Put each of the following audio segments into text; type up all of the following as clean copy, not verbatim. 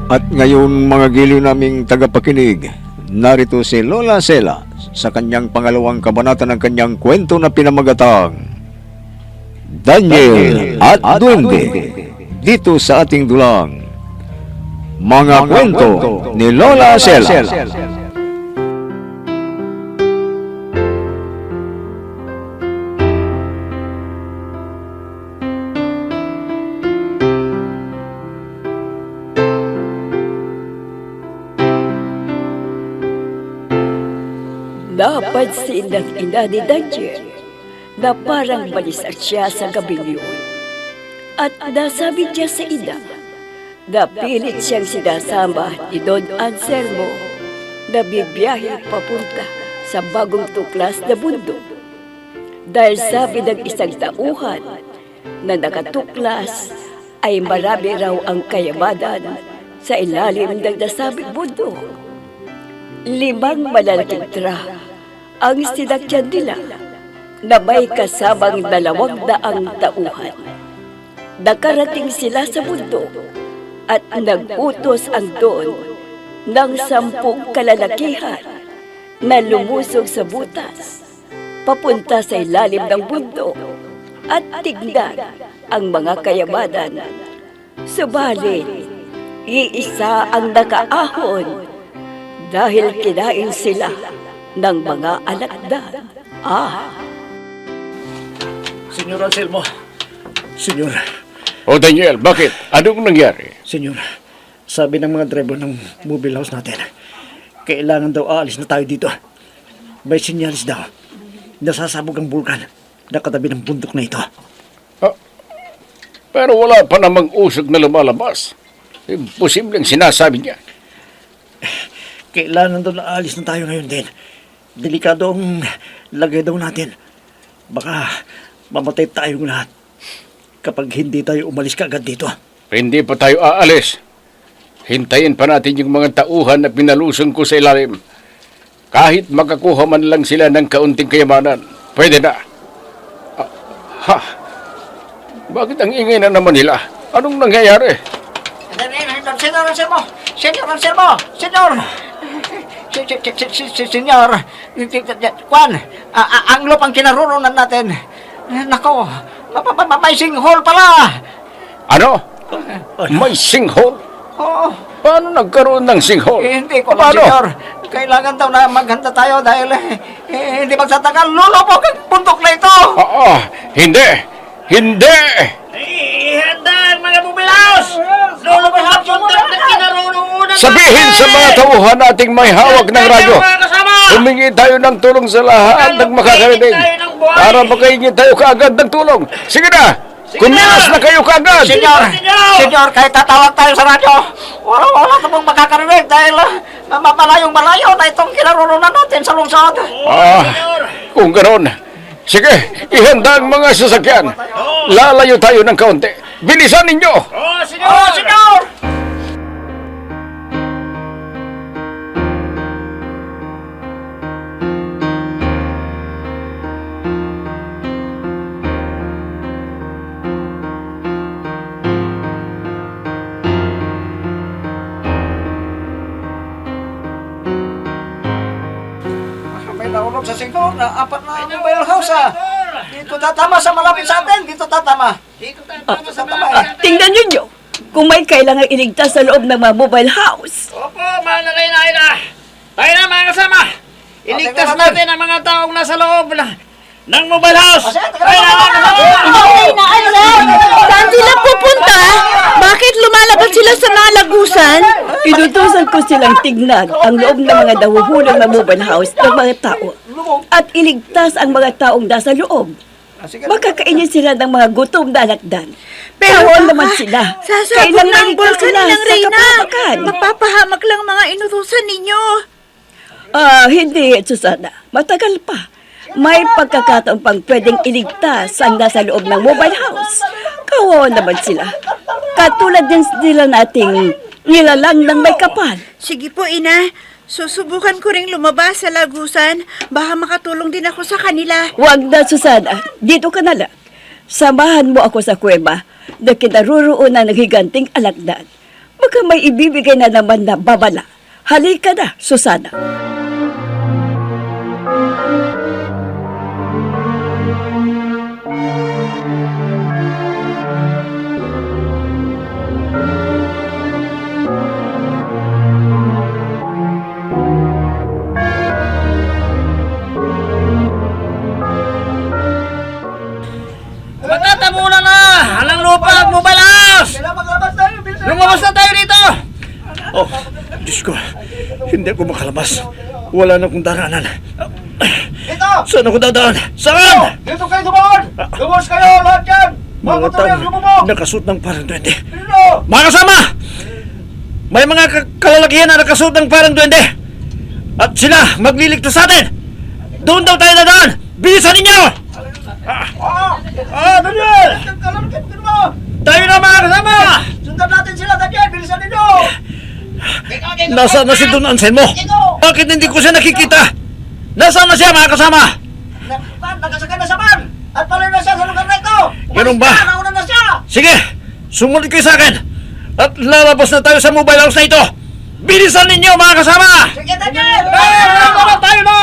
At ngayon mga giliw naming tagapakinig, narito si Lola Sela sa kanyang pangalawang kabanata ng kanyang kwento na pinamagatang Daniel at Duwende, dito sa ating dulang Mga Kwento ni Lola Sela. Napansin ng ina ni Daniel na parang balisar siya sa gabing yun. At nasabi niya sa ina na pilit siyang sinasama ni Don Anselmo na bibiyahe papunta sa bagong tuklas na bundok. Dahil sabi ng isang tauhan na nakatuklas ay marami raw ang kayamanan sa ilalim ng nasabing bundok. 5 malalaking truck ang sinakyan nila na may kasamang 200 tauhan. Nakarating sila sa bundok at nag-utos ang Don ng 10 kalalakihan na lumusog sa butas papunta sa ilalim ng bundok at tignan ang mga kayamanan. Subalit, iisa ang nakaahon dahil kinain sila ng mga alakdan. Senyor Anselmo. Senyor. O Daniel, bakit? Anong nangyari? Senyor, sabi ng mga driver ng mobile house natin, kailangan daw aalis na tayo dito. May sinyalis daw. Nasasabog ang bulkan na katabi ng bundok na ito. Pero wala pa namang usok na lumalabas. Imposibleng sinasabi niya. Kailangan daw na aalis na tayo ngayon din. Delikado ang lagay daw natin. Baka mamatay tayong lahat kapag hindi tayo umalis kaagad dito. Hindi pa tayo aalis. Hintayin pa natin yung mga tauhan na pinalusong ko sa ilalim. Kahit makakuha man lang sila ng kaunting kayamanan, pwede na. Bakit ang ingay na naman nila? Anong nangyayari? Senyor Anselmo! Senyor Anselmo! Senyor! Senyor! Kwan! Ang lupang kinaroroonan natin. Nako! May singhole pala! Ano? May sinkhole? Oo. Paano nagkaroon ng sinkhole? Hindi ko lang, senyor. Kailangan daw na maghanda tayo dahil hindi magsatagal. Lulubog ang bundok na ito! Hindi! Hindi! Ihanda ang mga bumilaos! Lulubog ang bundok na kinaroroonan Sabihin sa mga tauhan nating may hawak ng radyo. Humingi tayo ng tulong sa lahat ng makakarinig para makahingi tayo kaagad ng tulong. Sige na! Kumilos na kayo kaagad! Senyor, kahit tatawag tayo sa radyo, wala na pong makakarinig dahil malayong-malayo na itong kinaroroonan natin sa lungsod. Kung ganoon, sige, ihanda ang mga sasakyan. Lalayo tayo ng kaunti. Bilisan ninyo! Senyor! Naulog sa singhole na 4 na mobile house Dito tatama sa malapit sa atin. Dito tatama. Tingnan ninyo kung may kailangang iligtas sa loob ng mga mobile house. Opo, mahal na kayo na. Tayo na mga kasama. Iligtas natin ang mga taong nasa loob ng mobile house. Tayo na mga kasama. Saan sila pupunta? Bakit lumalabas sila sa mga lagusan? Inutusan ko silang tignan ang loob ng mga nahuhulog na mobile house ng mga tao at iligtas ang mga taong nasa loob. Makakainin sila ng mga gutom na alakdan. Pero naman sila. Sasabog na ang bulkan nilang Reyna. Kapamakan. Mapapahamak lang mga inutusan ninyo. Hindi, Susana. Matagal pa. May pagkakataon pang pwedeng iligtas ang nasa loob ng mobile house. Kawawa naman sila. Katulad din nila nating nilalang ng may kapal. Sige po, Ina. Susubukan ko ring lumabas sa lagusan. Baka makatulong din ako sa kanila. Huwag na, Susana. Dito ka na lang. Samahan mo ako sa kuweba na kinaruroonan ng higanting alakdan Baka may ibibigay na naman na babala. Halika na, Susana. Magtatabunan na! Alang lupa at mubalas! Lumabas na tayo dito! Oh, Diyos ko, hindi ako makalabas. Wala na akong daraanan. Dito! Saan ako dadaan? Saan? Dito kayo dumaan! Lumabas kayo lahat yan! Mga tao nakasuot ng parang duwende. Dito! Mga kasama! May mga kalalakihan na nakasuot ng parang duwende. At sila magliligtas sa atin. Doon daw tayo dadaan. Bilisan ninyo! Daniel! Tayo na mga kasama! Sundan natin sila, Daniel! Bilisan ninyo! Nasaan na si Don Anselmo? Bakit hindi ko siya nakikita? Nasaan na siya mga kasama? Nakasakay na sa van! At palayo na siya sa lugar na ito! Ganun ba? Nauna na siya! Sige, sumunod kayo sa akin. At lalabas na tayo sa mobile house na ito. Bilisan ninyo mga kasama! Sige, Daniel! Tayo na!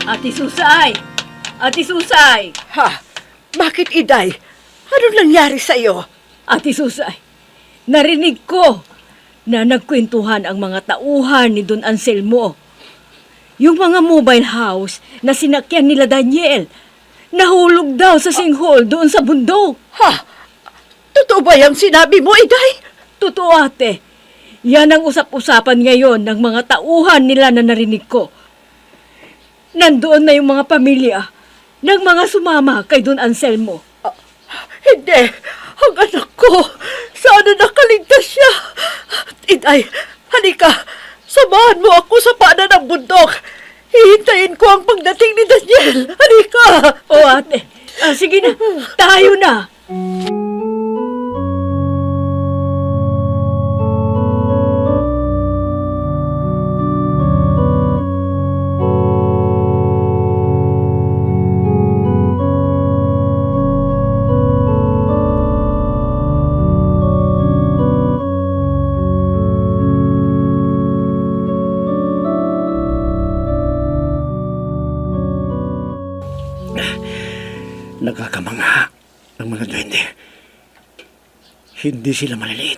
Ate Susay! Ate Susay! Ha? Bakit, Iday? Ano nangyari sa'yo? Ate Susay, narinig ko na nagkwentuhan ang mga tauhan ni Don Anselmo. Yung mga mobile house na sinakyan nila Daniel, nahulog daw sa sinkhole doon sa bundok. Ha? Totoo ba yung sinabi mo, Iday? Totoo, ate. Yan ang usap-usapan ngayon ng mga tauhan nila na narinig ko. Nandoon na yung mga pamilya ng mga sumama kay Don Anselmo. Hindi. Ang anak ko. Sana nakaligtas siya. Iday, halika. Samahan mo ako sa paanan ng bundok. Hihintayin ko ang pagdating ni Daniel. Halika. O ate, sige na, tayo na. Nagkakamangha ang mga duwende. Hindi sila maliliit.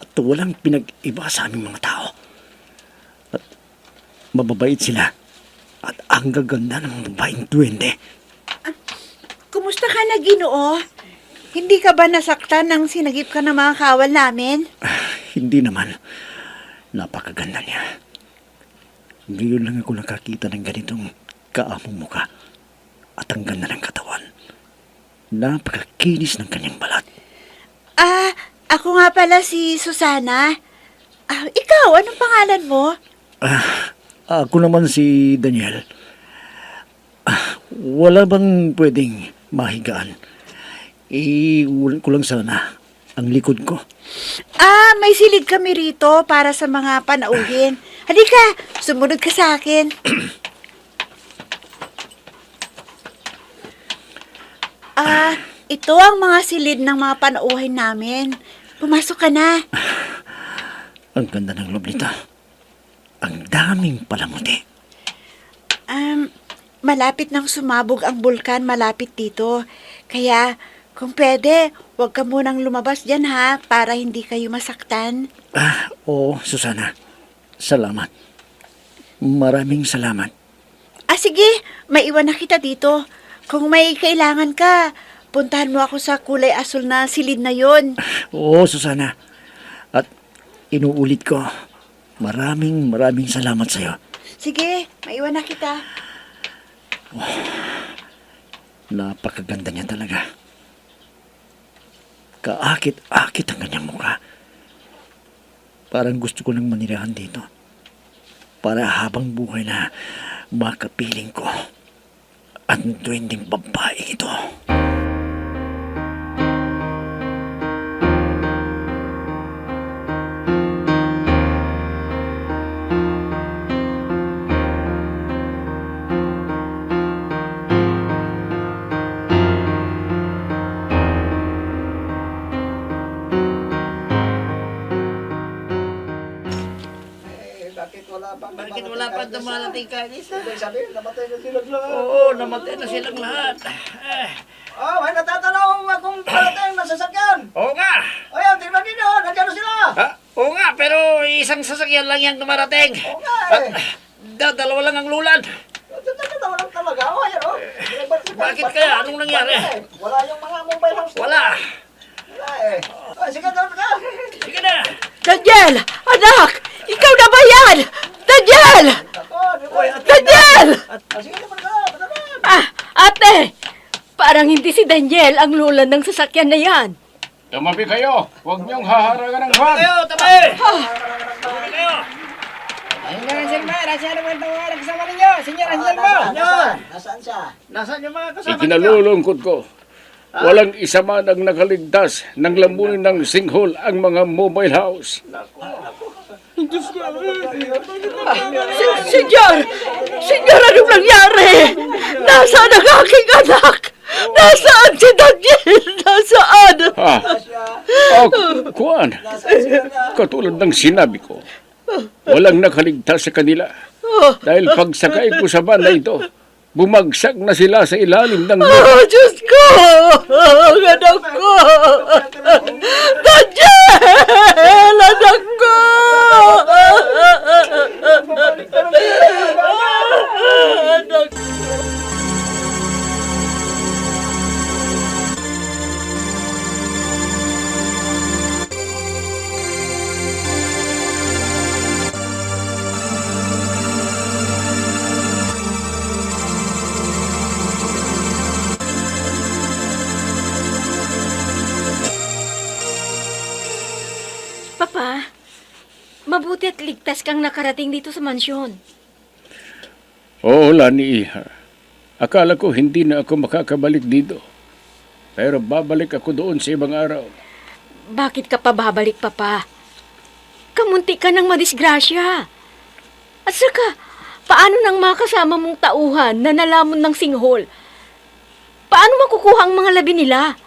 At walang pinag-iba sa aming mga tao. At mababait sila. At ang gaganda ng mga babaeng duwende. Kumusta ka na, Ginoo? Hindi ka ba nasaktan nang sinagip ka ng mga kawal namin? Hindi naman. Napakaganda niya. Ngayon lang ako nakakita ng ganitong kaamong muka. At ang ganda ng katawan. Napakakinis ng kanyang balat. Ako nga pala si Susana. Ikaw, anong pangalan mo? Ako naman si Daniel. Wala bang pwedeng mahigaan? Iulan ko lang sana ang likod ko. May silid kami rito para sa mga panauhin. Halika, sumunod ka sa akin. Ito ang mga silid ng mga panauhin namin. Pumasok ka na. Ang ganda ng loob nito. Ang daming palamuti. Malapit nang sumabog ang bulkan malapit dito. Kaya, kung pwede, huwag ka munang lumabas dyan ha, para hindi kayo masaktan. Oo, Susana. Salamat. Maraming salamat. Sige, maiwan na kita dito. Kung may kailangan ka, puntahan mo ako sa kulay asul na silid na yon. Oo, Susana. At inuulit ko, maraming salamat sa'yo. Sige, maiwan na kita. Napakaganda niya talaga. Kaakit-akit ang kanyang mukha. Parang gusto ko nang manirahan dito. Para habang buhay na makapiling ko ang duwending babae ito. Bakit wala pa dumarating ka, Lisa? Oo, namatay na silang lahat. Oh, may natatanong akong parating na sasakyan. Oo nga. Ayan, tingnan ninyo, nandiyan na sila. Oo nga, pero isang sasakyan lang yung dumarating. Oo nga eh. Dalawa lang ang lulan. Tatawa lang talaga. Oh, ayan oh. Bakit kaya? Anong nangyari? Wala yung mga mobile house. Wala. Wala eh. Oh, sige, doon ka. Sige na. Daniel! Anak! Ikaw na ba yan? Daniel! Ako, di ko. Daniel! Sige, naman ka. Ate! Parang hindi si Daniel ang lulan ng sasakyan na yan. Tumabi kayo. Huwag niyong haharangan ng van. Tayo, tabi! Tabi kayo! Ayun na, Anselmo. Nasaan naman ito kasama ninyo? Senyor Anselmo. Nasaan siya? Nasaan yung mga kasama niyo? Ikinalulungkot ko. Walang isa man ang nakaligtas ng lambunin ng sinkhole ang mga mobile house. Senyor! Senyor, anong nangyari? Nasaan ang aking anak? Nasaan si Daniel? Nasaan? Ha? Kuan. Katulad ng sinabi ko, walang nakaligtas sa kanila. Dahil pagsakay ko sa van na ito, bumagsak na sila sa ilalim ng lupa. Oh, Diyos ko! Ang anak ko! Daniel! Anak ko! Anak ko! Papa, mabuti at ligtas kang nakarating dito sa mansyon. Oo, Lani, Iha. Akala ko hindi na ako makakabalik dito. Pero babalik ako doon sa ibang araw. Bakit ka pa babalik, Papa? Kamunti ka ng madisgrasya. At saka, paano nang mga kasama mong tauhan na nalamon ng singhole? Paano makukuha ang mga labi nila?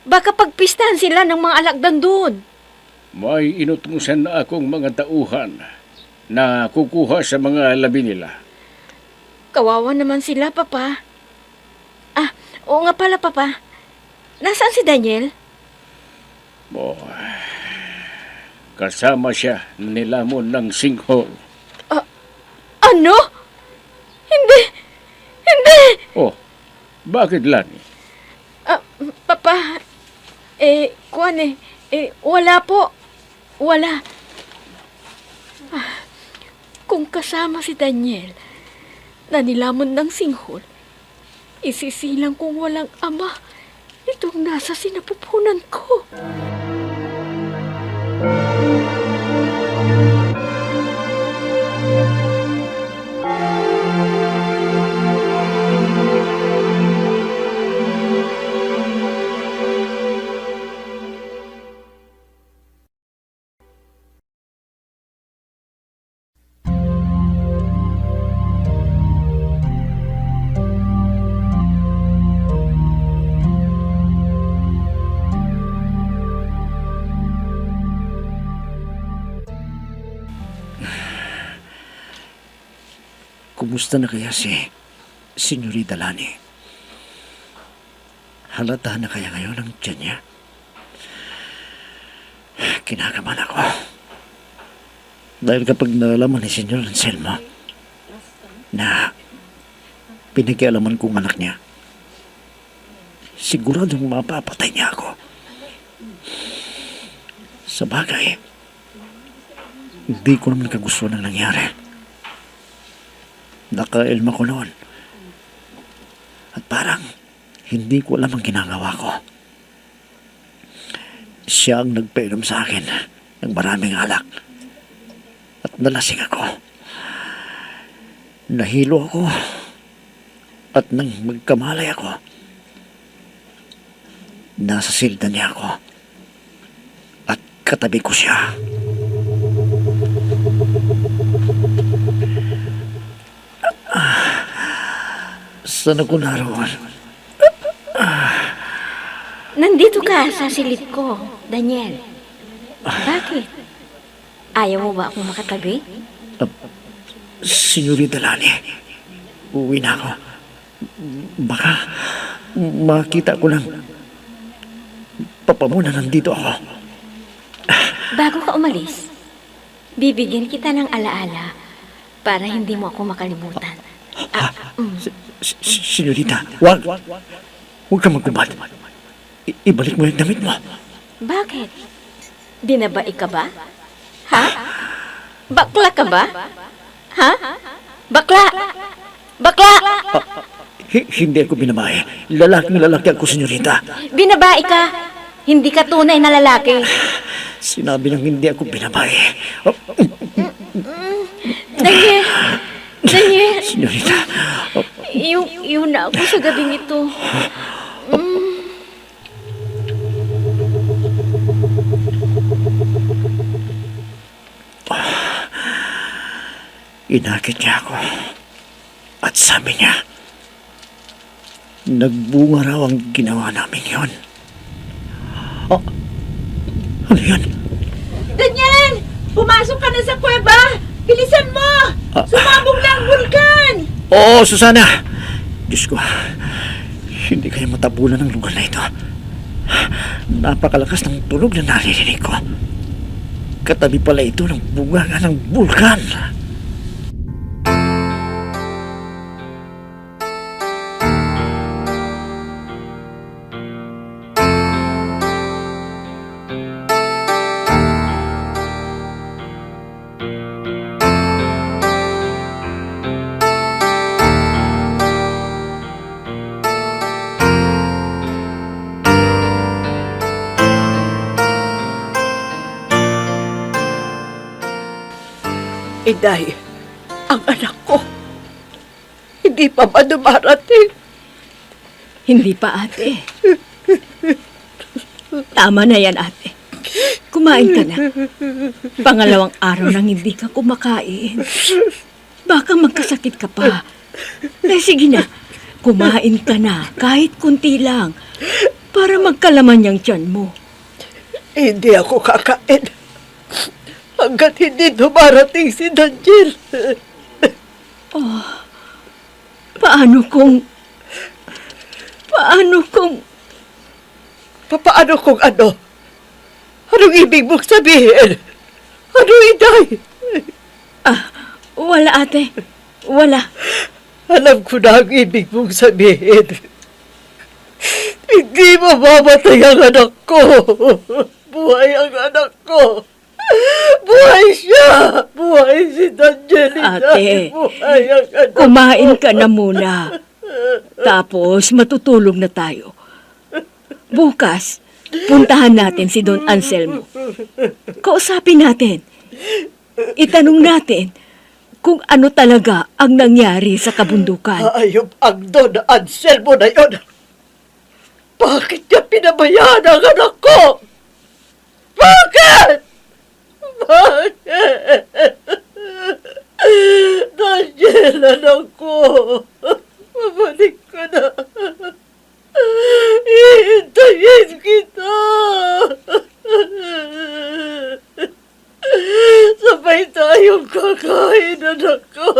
Baka pagpistahan sila ng mga alakdan doon. May inutusan na akong mga tauhan na kukuha sa mga labi nila. Kawawa naman sila, Papa. Oo nga pala, Papa. Nasaan si Daniel? Oh, kasama siya na nilamon ng sinkhole. Ano? Hindi! Hindi! Oh, bakit, Lani? Papa, wala po. Wala. Kung kasama si Daniel na nilamon ng singhole, isisilang kung walang ama itong nasa sinapupunan ko. Kumusta na kaya si Senyorita Lani? Halata na kaya ngayon ang tiyan niya? Kinakabahan ako. Dahil kapag nalaman ni Senyor Anselmo na pinakialaman kong anak niya, siguradong mapapatay niya ako. Sa bagay, hindi ko naman kagustuhan ang nangyari. Nakailma ko noon. At parang hindi ko alam ang ginagawa ko. Siya ang nagpainom sa akin ng maraming alak nalasing ako. Nahilo ako. At nang magkamalay ako, nasa silda niya ako. At katabi ko siya. Saan ako naroon? Nandito ka sa silid ko, Daniel. Bakit? Ayaw mo ba akong makatabi? Senyorita Lani, uwi na ako. Baka makita ko lang. Papa mo na nandito ako. Bago ka umalis, bibigyan kita ng alaala para hindi mo ako makalimutan. Senyorita, wag. Huwag kang magkubad. Ibalik mo yung damit mo. Bakit? Dinabai ka ba? Ha? Bakla ka ba? Ha? Bakla! Bakla! Hindi ako binabae. Lalaki ako, senyorita. Binabai ka! Hindi ka tunay na lalaki. Sinabi nang hindi ako binabae. Daniel! Daniel! Senyorita, Iyon na ako sa gabing ito. inakit niya ako. At sabi niya, nagbunga raw ang ginawa namin yon. Oh, ano yan? Daniel! Pumasok ka na sa kuweba! Bilisan mo! Sumabog na ang bulkan! Oo, Susana! Diyos ko, hindi kaya matabulan ang lugar na ito. Napakalakas ng tunog na naririnig ko. Katabi pala ito ng bunganga ng bulkan. Inay, ang anak ko, hindi pa ba dumarating? Hindi pa, ate. Tama na yan, ate. Kumain ka na. Pangalawang araw nang hindi ka kumakain. Baka magkasakit ka pa. Sige na, kumain ka na kahit kunti lang para magkalaman yung tiyan mo. Hindi ako kakain hanggat hindi dumarating si Daniel. Paano kung... Paano kung ano? Anong ibig mong sabihin? Ano, Inay? Wala, ate. Wala. Alam ko na ang ibig mong sabihin. Hindi mamamatay ang anak ko. Buhay ang anak ko. Buhay siya! Buhay si Daniel! Ate, buhay ang anak kumain ka na muna. Tapos matutulog na tayo. Bukas, puntahan natin si Don Anselmo. Kausapin natin. Itanong natin kung ano talaga ang nangyari sa kabundukan. Ayop ang Don Anselmo na yun! Bakit niya pinabayaan ang anak ko? Bakit? Bakit? Daniel, anak ko. Mabalik ka na. Ihintayin kita. Sabay tayong kakain, anak ko.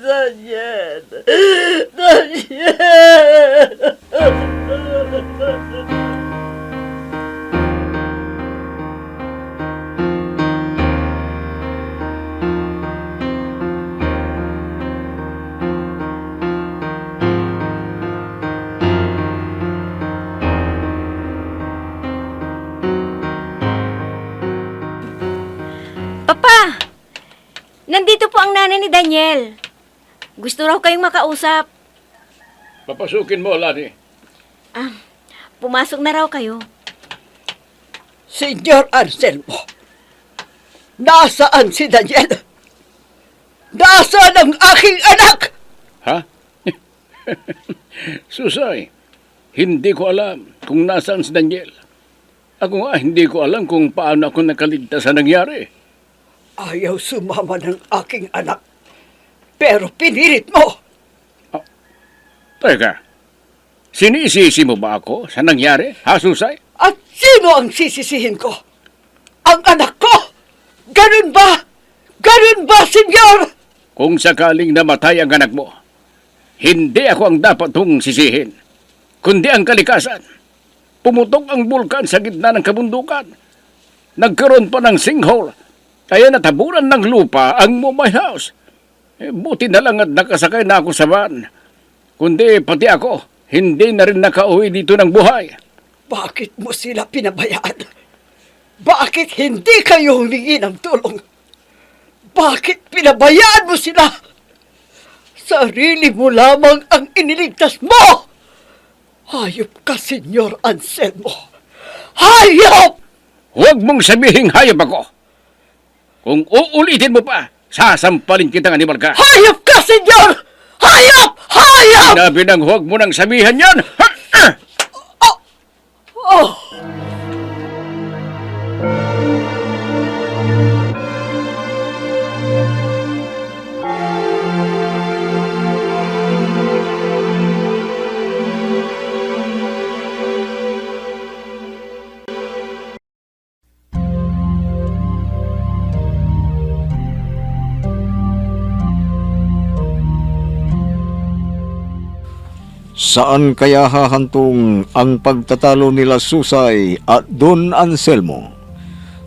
Daniel. Daniel. Papa! Nandito po ang nanay ni Daniel. Gusto raw kayong makausap. Papasukin mo, Lani. Pumasok na raw kayo. Senyor Anselmo, Nasaan si Daniel? Nasaan ang aking anak? Ha? Susay, hindi ko alam kung nasaan si Daniel. Ako nga, hindi ko alam kung paano ako nakaligtas sa nangyari. Ayaw sumama ng aking anak. Pero pinilit mo. Teka, sinisisi mo ba ako sa nangyari, ha, Susay? At sino ang sisisihin ko? Ang anak ko? Ganun ba? Ganun ba, senyor? Kung sakaling namatay ang anak mo, hindi ako ang dapat hong sisihin, kundi ang kalikasan. Pumutok ang bulkan sa gitna ng kabundukan. Nagkaroon pa ng sinkhole, kaya natabunan ng lupa ang mobile house. Buti na lang at nakasakay na ako sa van. Kundi pati ako, hindi na rin nakauwi dito ng buhay. Bakit mo sila pinabayaan? Bakit hindi kayo humingi ng tulong? Bakit pinabayaan mo sila? Sarili mo lamang ang iniligtas mo! Hayop ka, Senyor Anselmo! Hayop! Huwag mong sabihing hayop ako. Kung uulitin mo pa, sasampalin kitang animal ka. Hayop ka, Senyor! Hayop! Hayop! Sinabi nang huwag mo nang sabihan yan. Oh! Saan kaya hahantong ang pagtatalo nila Susay at Don Anselmo?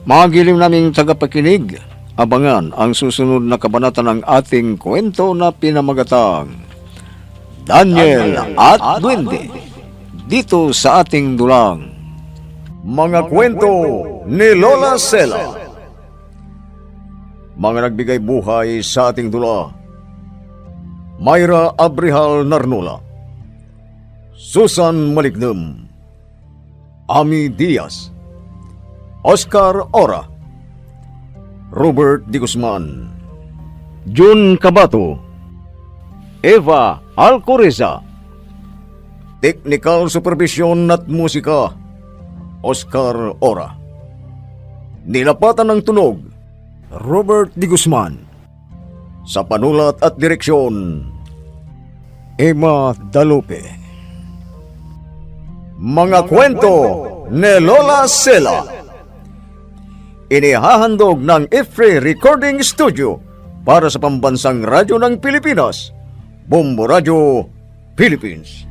Mga gilim naming tagapakinig, abangan ang susunod na kabanata ng ating kwento na pinamagatang Daniel at Duwende, dito sa ating dulang Mga Kwento ni Lola Sela. Mga nagbigay buhay sa ating dula: Myra Abrihal Narnola, Susan Malignem, Ami Diaz, Oscar Ora, Robert D. Guzman, Jun Cabato, Eva Alcoreza. Technical Supervision at Musika, Oscar Ora. Nilapatan ng tunog, Robert D. Guzman. Sa panulat at direksyon, Emma Dalupe. Mga Kwento ni Lola Sela. Inihahandog ng IFRE Recording Studio para sa pambansang radyo ng Pilipinas, Bombo Radio, Philippines.